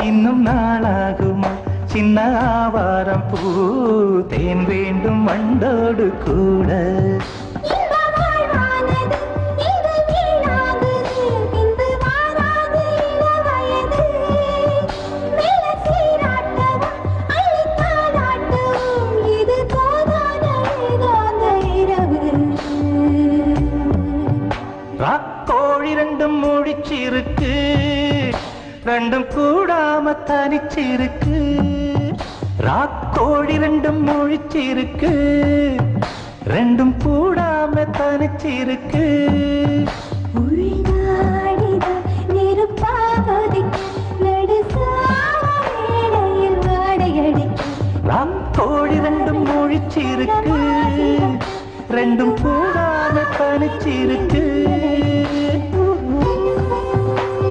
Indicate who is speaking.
Speaker 1: இன்னும் நாளாகுமா சின்ன ஆவாரம் பூ தேன் வேண்டும் வண்டோடு கூட ராக்கோழி ரெண்டும் முழிச்சிருக்கு ரெண்டும் கூடாம தனிச்சிருக்கு ராக்கோழி ரெண்டும் முழிச்சிருக்கு ரெண்டும் கூடாம தனிச்சிருக்கு